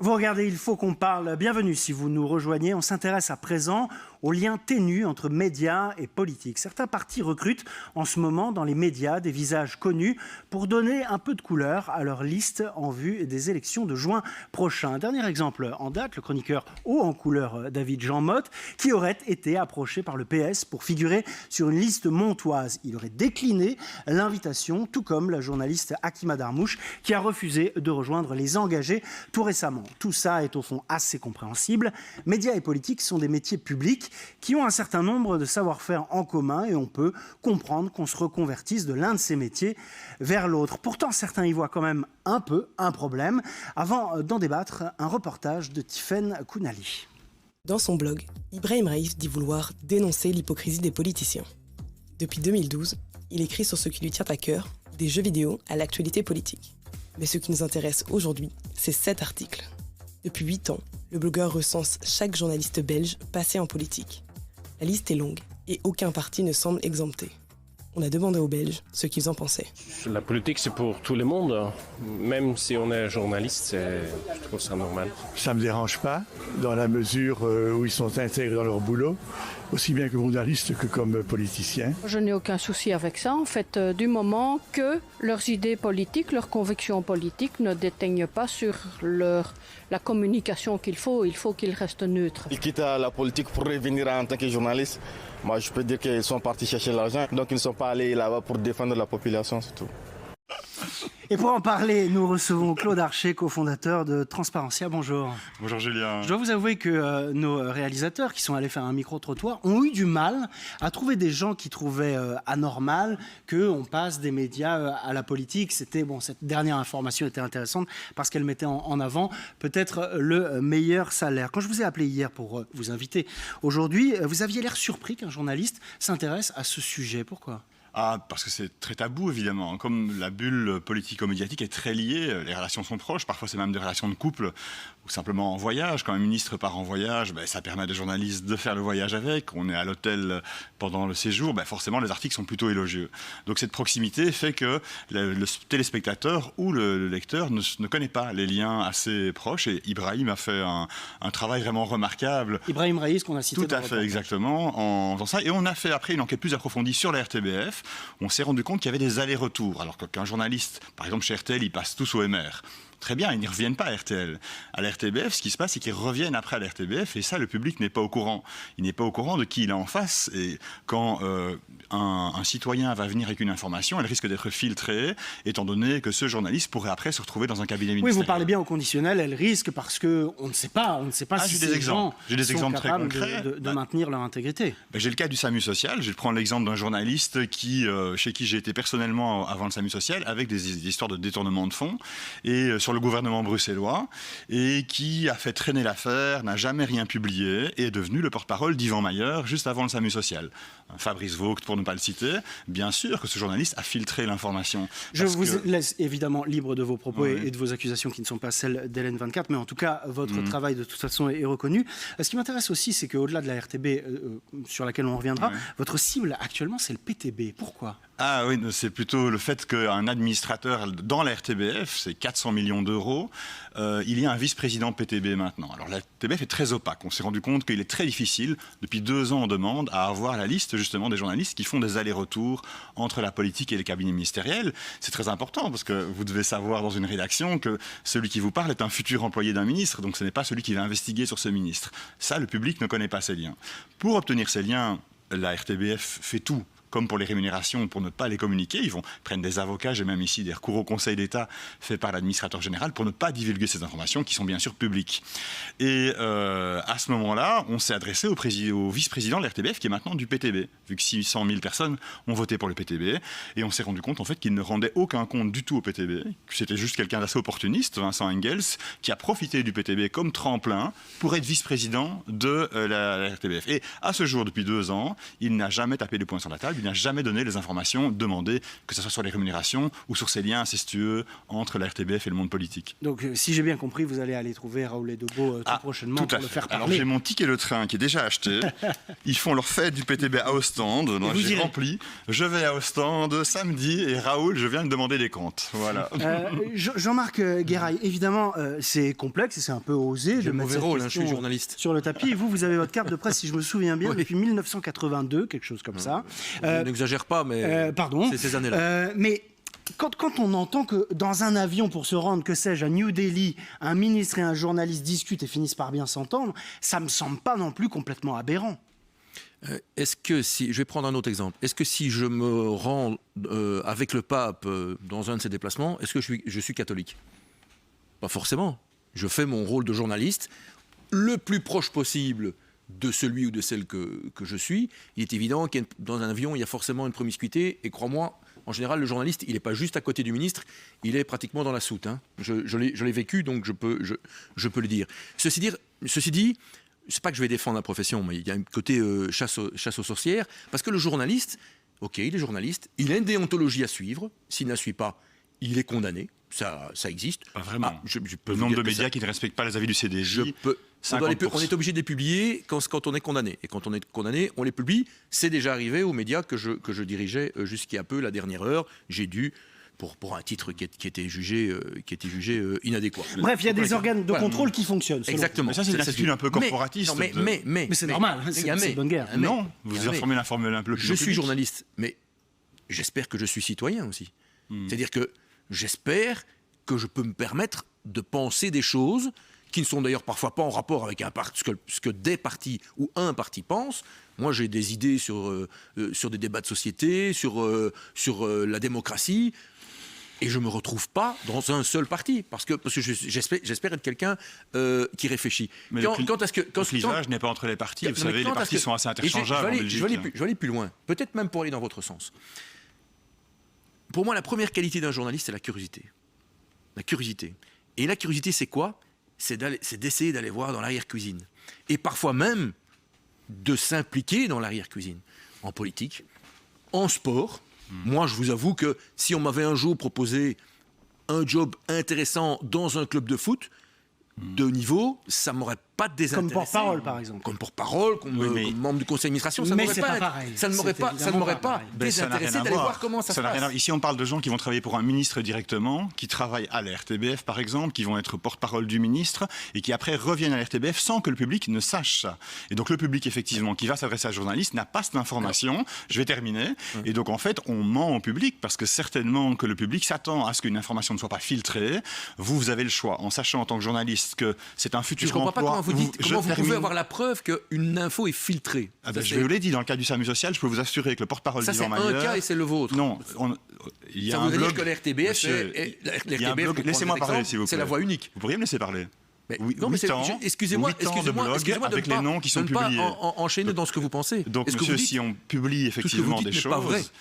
Vous regardez, il faut qu'on parle. Bienvenue si vous nous rejoignez. On s'intéresse à présent aux liens ténus entre médias et politique. Certains partis recrutent en ce moment dans les médias des visages connus pour donner un peu de couleur à leur liste en vue des élections de juin prochain. Dernier exemple en date, le chroniqueur haut en couleur David Jean Motte, qui aurait été approché par le PS pour figurer sur une liste montoise. Il aurait décliné l'invitation, tout comme la journaliste Hakima Darmouche, qui a refusé de rejoindre les engagés tout récemment. Tout ça est au fond assez compréhensible. Médias et politique sont des métiers publics qui ont un certain nombre de savoir-faire en commun et on peut comprendre qu'on se reconvertisse de l'un de ces métiers vers l'autre. Pourtant, certains y voient quand même un peu un problème. Avant d'en débattre, un reportage de Tiffaine Kounali. Dans son blog, Ibrahim Raïf dit vouloir dénoncer l'hypocrisie des politiciens. Depuis 2012, il écrit sur ce qui lui tient à cœur, des jeux vidéo à l'actualité politique. Mais ce qui nous intéresse aujourd'hui, c'est 7 articles. Depuis 8 ans, le blogueur recense chaque journaliste belge passé en politique. La liste est longue et aucun parti ne semble exempté. On a demandé aux Belges ce qu'ils en pensaient. La politique, c'est pour tout le monde. Même si on est journaliste, je trouve ça normal. Ça ne me dérange pas, dans la mesure où ils sont intègres dans leur boulot, aussi bien comme journalistes que comme politiciens. Je n'ai aucun souci avec ça, en fait, du moment que leurs idées politiques, leurs convictions politiques ne déteignent pas sur la communication qu'il faut qu'ils restent neutres. Ils quittent la politique pour revenir en tant que journaliste. Moi, je peux dire qu'ils sont partis chercher l'argent, donc ils ne sont pas allés là-bas pour défendre la population, c'est tout. Et pour en parler, nous recevons Claude Archer, cofondateur de Transparentia. Bonjour. Bonjour Julien. Je dois vous avouer que nos réalisateurs qui sont allés faire un micro-trottoir ont eu du mal à trouver des gens qui trouvaient anormal qu'on passe des médias à la politique. Cette dernière information était intéressante parce qu'elle mettait en avant peut-être le meilleur salaire. Quand je vous ai appelé hier pour vous inviter aujourd'hui, vous aviez l'air surpris qu'un journaliste s'intéresse à ce sujet. Pourquoi ? Parce que c'est très tabou, évidemment. Comme la bulle politico-médiatique est très liée, les relations sont proches, parfois c'est même des relations de couple, ou simplement en voyage. Quand un ministre part en voyage, ça permet à des journalistes de faire le voyage avec. On est à l'hôtel pendant le séjour, forcément les articles sont plutôt élogieux. Donc cette proximité fait que le téléspectateur ou le lecteur ne connaît pas les liens assez proches. Et Ibrahim a fait un travail vraiment remarquable. Ibrahim Raïs, qu'on a cité. Tout à fait, exactement, en faisant ça. Et on a fait après une enquête plus approfondie sur la RTBF. On s'est rendu compte qu'il y avait des allers-retours. Alors qu'un journaliste, par exemple chez RTL, ils passent tous au MR. Très bien, ils n'y reviennent pas à RTL. À la RTBF, ce qui se passe, c'est qu'ils reviennent après à la RTBF, et ça, le public n'est pas au courant. Il n'est pas au courant de qui il est en face. Et quand un citoyen va venir avec une information, elle risque d'être filtrée, étant donné que ce journaliste pourrait après se retrouver dans un cabinet ministériel. Oui, vous parlez bien au conditionnel, elle risque parce qu'on ne sait pas si ces gens sont capables de maintenir leur intégrité. J'ai le cas du SAMU social. Je vais prendre l'exemple d'un journaliste chez qui j'ai été personnellement avant le SAMU social, avec des histoires de détournement de fonds, et sur le gouvernement bruxellois, et qui a fait traîner l'affaire, n'a jamais rien publié, et est devenu le porte-parole d'Yvan Mayer juste avant le SAMU social. Fabrice Vogt, pour ne pas le citer. Bien sûr que ce journaliste a filtré l'information. Je vous laisse évidemment libre de vos propos et de vos accusations qui ne sont pas celles d'Hélène 24, mais en tout cas, votre travail de toute façon est reconnu. Ce qui m'intéresse aussi, c'est qu'au-delà de la RTB, sur laquelle on reviendra, votre cible actuellement, c'est le PTB. Pourquoi ? Ah oui, c'est plutôt le fait qu'un administrateur dans la RTBF, c'est 400 millions d'euros, il y a un vice-président PTB maintenant. Alors la RTBF est très opaque. On s'est rendu compte qu'il est très difficile, depuis 2 ans on demande, à avoir la liste justement des journalistes qui font des allers-retours entre la politique et les cabinets ministériels. C'est très important parce que vous devez savoir dans une rédaction que celui qui vous parle est un futur employé d'un ministre, donc ce n'est pas celui qui va investiguer sur ce ministre. Ça, le public ne connaît pas ces liens. Pour obtenir ces liens, la RTBF fait tout. Comme pour les rémunérations, pour ne pas les communiquer, ils prennent des avocats, j'ai même ici des recours au Conseil d'État faits par l'administrateur général pour ne pas divulguer ces informations qui sont bien sûr publiques. Et à ce moment-là, on s'est adressé au vice-président de l'RTBF qui est maintenant du PTB, vu que 600 000 personnes ont voté pour le PTB, et on s'est rendu compte en fait qu'il ne rendait aucun compte du tout au PTB, que c'était juste quelqu'un d'assez opportuniste, Vincent Engels, qui a profité du PTB comme tremplin pour être vice-président de la RTBF. Et à ce jour, depuis 2 ans, il n'a jamais tapé du poing sur la table. il n'a jamais donné les informations demandées, que ce soit sur les rémunérations ou sur ces liens incestueux entre la RTBF et le monde politique. Donc, si j'ai bien compris, vous allez aller trouver Raoul Edebo tout prochainement pour le faire parler. Alors, j'ai mon ticket de train qui est déjà acheté. Ils font leur fête du PTB à Ostende. Donc, j'ai rempli. Je vais à Ostende samedi et Raoul, je viens de demander des comptes. Voilà. Jean-Marc Guéraille, évidemment, c'est complexe et c'est un peu osé de mettre cette question je suis journaliste. sur le tapis. Et vous avez votre carte de presse, si je me souviens bien, depuis 1982, quelque chose comme ça. Je n'exagère pas, mais c'est ces années-là. Mais quand on entend que dans un avion, pour se rendre, que sais-je, à New Delhi, un ministre et un journaliste discutent et finissent par bien s'entendre, ça ne me semble pas non plus complètement aberrant. Est-ce que je vais prendre un autre exemple. Est-ce que si je me rends avec le pape dans un de ses déplacements, est-ce que je suis catholique? Pas forcément. Je fais mon rôle de journaliste le plus proche possible de celui ou de celle que je suis. Il est évident que dans un avion, il y a forcément une promiscuité. Et crois-moi, en général, le journaliste, il n'est pas juste à côté du ministre, il est pratiquement dans la soute. Hein. Je l'ai vécu, donc je peux le dire. Ceci dit, c'est pas que je vais défendre la profession, mais il y a un côté chasse aux sorcières, parce que le journaliste, ok, il est journaliste, il a une déontologie à suivre. S'il ne la suit pas, il est condamné. Ça existe. Pas vraiment. Je peux le nombre de médias qui ne respectent pas les avis du CDJ. On est obligé de les publier quand on est condamné. Et quand on est condamné, on les publie. C'est déjà arrivé aux médias que je dirigeais jusqu'à peu, la dernière heure. J'ai dû, pour un titre qui était jugé inadéquat. Bref, il y a des organes de contrôle qui fonctionnent. Exactement. Mais ça, c'est une attitude un peu corporatiste. Mais c'est normal, c'est bonne guerre. Non, vous informez la formule un peu plus. Je suis journaliste, mais j'espère que je suis citoyen aussi. C'est-à-dire que j'espère que je peux me permettre de penser des choses qui ne sont d'ailleurs parfois pas en rapport avec ce que des partis ou un parti pense. Moi, j'ai des idées sur des débats de société, sur la démocratie, et je ne me retrouve pas dans un seul parti, parce que j'espère être quelqu'un qui réfléchit. Mais le clivage n'est pas entre les partis. Vous savez, les partis sont assez interchangeables en Belgique. Je vais aller plus loin, peut-être même pour aller dans votre sens. Pour moi, la première qualité d'un journaliste, c'est la curiosité. La curiosité. Et la curiosité, c'est quoi ? C'est d'essayer d'aller voir dans l'arrière-cuisine. Et parfois même de s'impliquer dans l'arrière-cuisine. En politique, en sport. Moi, je vous avoue que si on m'avait un jour proposé un job intéressant dans un club de foot de haut niveau, ça ne m'aurait pas désintéressé. Comme porte-parole, par exemple. Comme porte-parole, comme membre du conseil d'administration. Ça ne m'aurait pas désintéressé d'aller voir comment ça se passe. Ici, on parle de gens qui vont travailler pour un ministre directement, qui travaillent à la RTBF, par exemple, qui vont être porte-parole du ministre et qui après reviennent à la RTBF sans que le public ne sache ça. Et donc, le public, effectivement, qui va s'adresser à un journaliste n'a pas cette information. Je vais terminer. Et donc, en fait, on ment au public parce que certainement que le public s'attend à ce qu'une information ne soit pas filtrée. Vous avez le choix, en sachant en tant que journaliste que c'est un futur emploi. Je comprends pas comment vous pouvez avoir la preuve qu'une info est filtrée. Je vous l'ai dit, dans le cas du SAMU social, je peux vous assurer que le porte-parole d'Yvan Mayer... Ça, c'est un cas et c'est le vôtre. Non, il y a un blog... Ça veut dire que l'RTBF... Laissez-moi parler, s'il vous plaît. C'est la voie unique. Vous pourriez me laisser parler? Excusez-moi de avec les noms qui sont publiés. Ne pas enchaîner dans ce que vous pensez. Donc, monsieur, si on publie effectivement des choses...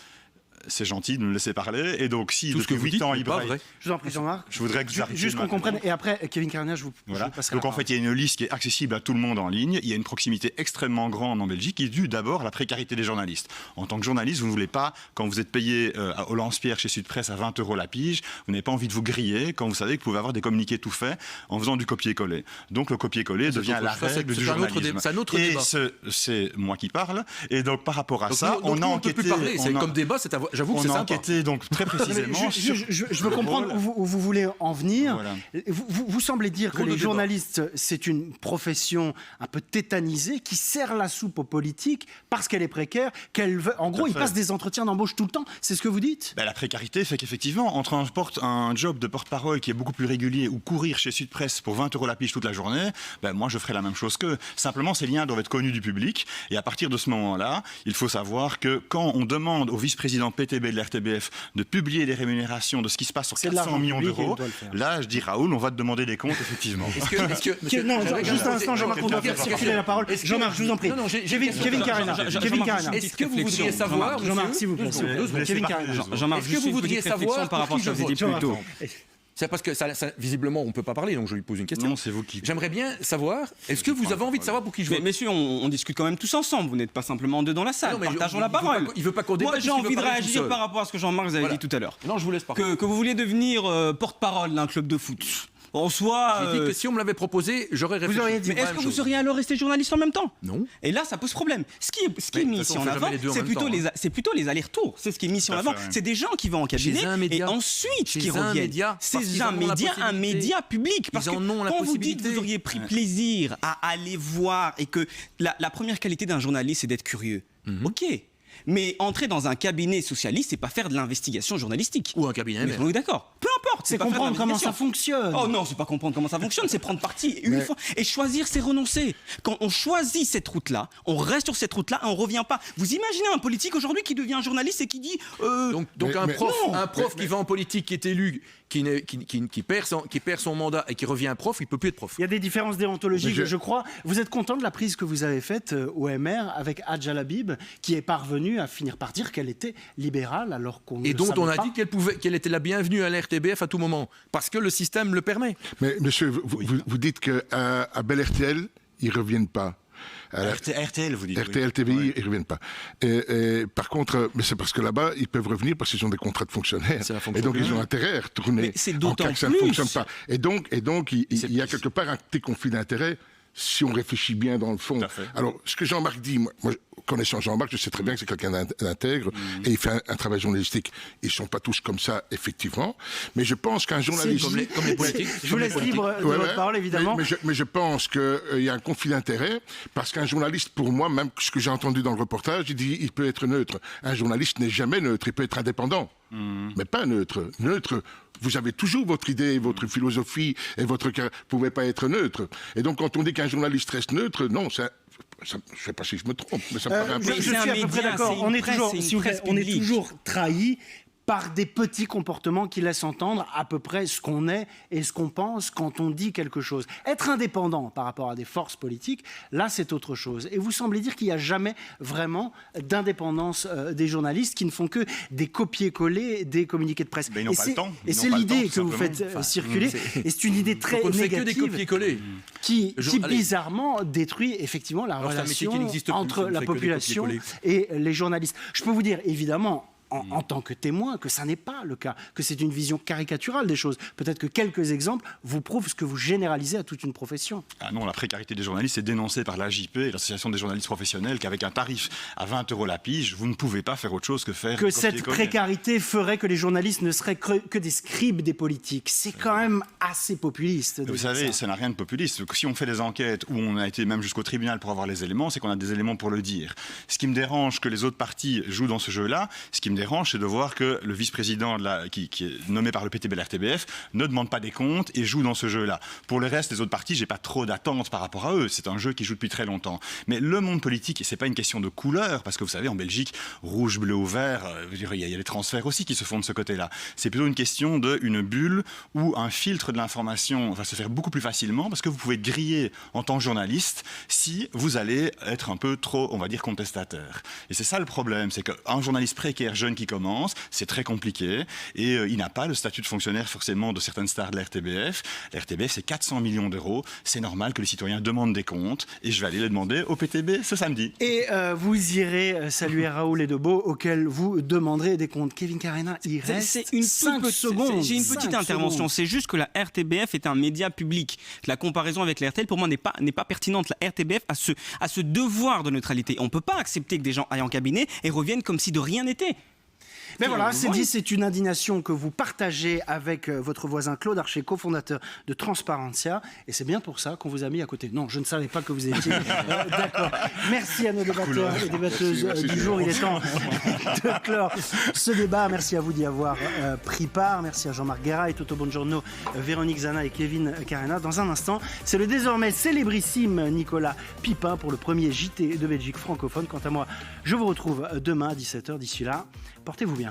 C'est gentil de me laisser parler. Et donc, si depuis 8 ans, Ibrahim... Je vous en prie, Jean-Marc. Je voudrais que vous arrêtiez. Juste qu'on comprenne. Et après, Kevin Carnier, je vous passerai donc, en fait, il y a une liste qui est accessible à tout le monde en ligne. Il y a une proximité extrêmement grande en Belgique qui est due d'abord à la précarité des journalistes. En tant que journaliste, vous ne voulez pas, quand vous êtes payé à Hollande-Pierre chez Sud-Presse à 20 € la pige, vous n'avez pas envie de vous griller quand vous savez que vous pouvez avoir des communiqués tout faits en faisant du copier-coller. Donc, le copier-coller devient la règle du journalisme. C'est un autre débat. C'est moi qui parle. Et donc, par rapport à ça, on a enquêté... C'est comme débat, j'avoue que c'est sympa. Donc très précisément. Je veux comprendre où vous voulez en venir. Voilà. Vous semblez dire que les journalistes, c'est une profession un peu tétanisée qui sert la soupe aux politiques parce qu'elle est précaire. En gros, ils passent des entretiens d'embauche tout le temps. C'est ce que vous dites? La précarité fait qu'effectivement, entre un job de porte-parole qui est beaucoup plus régulier ou courir chez Sud-Presse pour 20 € la pige toute la journée, moi je ferai la même chose qu'eux. Simplement, ces liens doivent être connus du public. Et à partir de ce moment-là, il faut savoir que quand on demande au vice-président PTB de l'RTBF de publier les rémunérations de ce qui se passe sur 400 millions d'euros, là, je dis Raoul, on va te demander des comptes, effectivement. Non, juste un instant, Jean-Marc, on doit faire circuler la parole. Jean-Marc, je vous en prie. Kevin Carena. Est-ce que vous voudriez savoir, Jean-Marc, s'il vous plaît. Kevin Carena. Jean-Marc, est-ce que vous voudriez savoir par rapport à ce que vous avez dit plus tôt? C'est parce que visiblement, on ne peut pas parler, donc je lui pose une question. Non, c'est vous qui... J'aimerais bien savoir, est-ce que vous avez envie de savoir pour qui je vote? Mais messieurs, on discute quand même tous ensemble. Vous n'êtes pas simplement deux dans la salle. Partageons la parole. Il veut pas qu'on débatte. Moi, j'ai envie de réagir par rapport à ce que Jean-Marc vous avait dit tout à l'heure. Non, je vous laisse parler. Que vous vouliez devenir porte-parole d'un club de foot. En soi, j'ai dit que si on me l'avait proposé, j'aurais réfléchi. Mais est-ce que vous seriez alors resté journaliste en même temps? Non. Et là, ça pose problème. Ce qui est mis ici en avant, c'est plutôt les allers-retours. C'est ce qui est mis ici en avant. C'est des gens qui vont en cabinet et ensuite qui reviennent. C'est un média public. Parce que quand vous dites que vous auriez pris plaisir à aller voir et que la première qualité d'un journaliste, c'est d'être curieux. Ok. Mais entrer dans un cabinet socialiste, c'est pas faire de l'investigation journalistique. Ou un cabinet. Mais on est d'accord. Peu importe. C'est comprendre comment ça fonctionne. Oh non, c'est pas comprendre comment ça fonctionne, c'est prendre parti une fois. Et choisir, c'est renoncer. Quand on choisit cette route-là, on reste sur cette route-là et on revient pas. Vous imaginez un politique aujourd'hui qui devient journaliste et qui dit... Donc un prof qui va en politique, qui est élu, qui perd son mandat et qui revient prof, il peut plus être prof. Il y a des différences déontologiques, je crois. Vous êtes content de la prise que vous avez faite au MR avec Hadj Labib, qui est parvenue à finir par dire qu'elle était libérale alors qu'on et dont on a dit qu'elle était la bienvenue à l'RTBF à tout moment, parce que le système le permet. Mais monsieur, vous dites qu'à Bel RTL, ils ne reviennent pas. RTL, vous dites. RTL, TVI, ils ne reviennent pas. Par contre, mais c'est parce que là-bas, ils peuvent revenir parce qu'ils ont des contrats de fonctionnaires. Et donc, ils ont intérêt à retourner en cas que ça ne fonctionne pas. Et donc il y a quelque part un petit conflit d'intérêts si on réfléchit bien dans le fond. Alors, ce que Jean-Marc dit, moi, connaissant Jean-Marc, je sais très bien que c'est quelqu'un d'intègre et il fait un travail journalistique. Ils ne sont pas tous comme ça, effectivement. Mais je pense qu'un journaliste... Comme les politiques. Je vous laisse libre de votre parole, évidemment. Mais je pense qu'il y a un conflit d'intérêts parce qu'un journaliste, pour moi, même ce que j'ai entendu dans le reportage, il dit il peut être neutre. Un journaliste n'est jamais neutre, il peut être indépendant. Mais pas neutre. Neutre, vous avez toujours votre idée, votre philosophie et votre... Vous ne pouvez pas être neutre. Et donc, quand on dit qu'un journaliste reste neutre, non, je ne sais pas si je me trompe, mais ça me paraît un peu... Je suis à peu près d'accord. On est toujours trahi par des petits comportements qui laissent entendre à peu près ce qu'on est et ce qu'on pense quand on dit quelque chose. Être indépendant par rapport à des forces politiques, là, c'est autre chose. Et vous semblez dire qu'il n'y a jamais vraiment d'indépendance des journalistes qui ne font que des copier-coller des communiqués de presse. Ils n'ont pas le temps. Et c'est l'idée que vous faites circuler. Et c'est une idée très négative qui bizarrement détruit effectivement la relation entre la population et les journalistes. Je peux vous dire, évidemment, en tant que témoin, que ça n'est pas le cas, que c'est une vision caricaturale des choses. Peut-être que quelques exemples vous prouvent ce que vous généralisez à toute une profession. Ah non, la précarité des journalistes est dénoncée par l'AJP, l'Association des journalistes professionnels, qu'avec un tarif à 20 € la pige, vous ne pouvez pas faire autre chose que faire... Que cette précarité ferait que les journalistes ne seraient que des scribes des politiques. C'est quand même assez populiste. Vous savez, ça n'a rien de populiste. Si on fait des enquêtes où on a été même jusqu'au tribunal pour avoir les éléments, c'est qu'on a des éléments pour le dire. Ce qui me dérange que les autres partis jouent dans ce jeu-là, ce qui me dérange, c'est de voir que le vice-président qui est nommé par le PTB-RTBF ne demande pas des comptes et joue dans ce jeu-là. Pour le reste, les autres partis, j'ai pas trop d'attentes par rapport à eux. C'est un jeu qui joue depuis très longtemps. Mais le monde politique, et c'est pas une question de couleur, parce que vous savez, en Belgique, rouge, bleu ou vert, il y a les transferts aussi qui se font de ce côté-là. C'est plutôt une question d'une bulle où un filtre de l'information va se faire beaucoup plus facilement, parce que vous pouvez griller en tant que journaliste si vous allez être un peu trop, on va dire, contestataire. Et c'est ça le problème, c'est qu'un journaliste précaire, jeune qui commence, c'est très compliqué et il n'a pas le statut de fonctionnaire forcément de certaines stars de la RTBF. La RTBF, c'est 400 millions d'euros. C'est normal que les citoyens demandent des comptes et je vais aller les demander au PTB ce samedi. Et vous irez saluer Raoul Edebo auquel vous demanderez des comptes. Kevin Carena, il reste 5 secondes. J'ai une petite intervention. C'est juste que la RTBF est un média public. La comparaison avec la RTL, pour moi, n'est pas pertinente. La RTBF a ce devoir de neutralité. On ne peut pas accepter que des gens aillent en cabinet et reviennent comme si de rien n'était. Mais voilà, c'est dit, c'est une indignation que vous partagez avec votre voisin Claude Archer, cofondateur de Transparentia. Et c'est bien pour ça qu'on vous a mis à côté. Non, je ne savais pas que vous étiez d'accord. Merci à nos débatteurs et débatteuses du jour. Il est temps de clore ce débat. Merci à vous d'y avoir pris part. Merci à Jean-Marc Guéra et Toto Bongiorno, Véronique Zana et Kevin Carena. Dans un instant, c'est le désormais célébrissime Nicolas Pipin pour le premier JT de Belgique francophone. Quant à moi, je vous retrouve demain à 17h. D'ici là, portez-vous bien.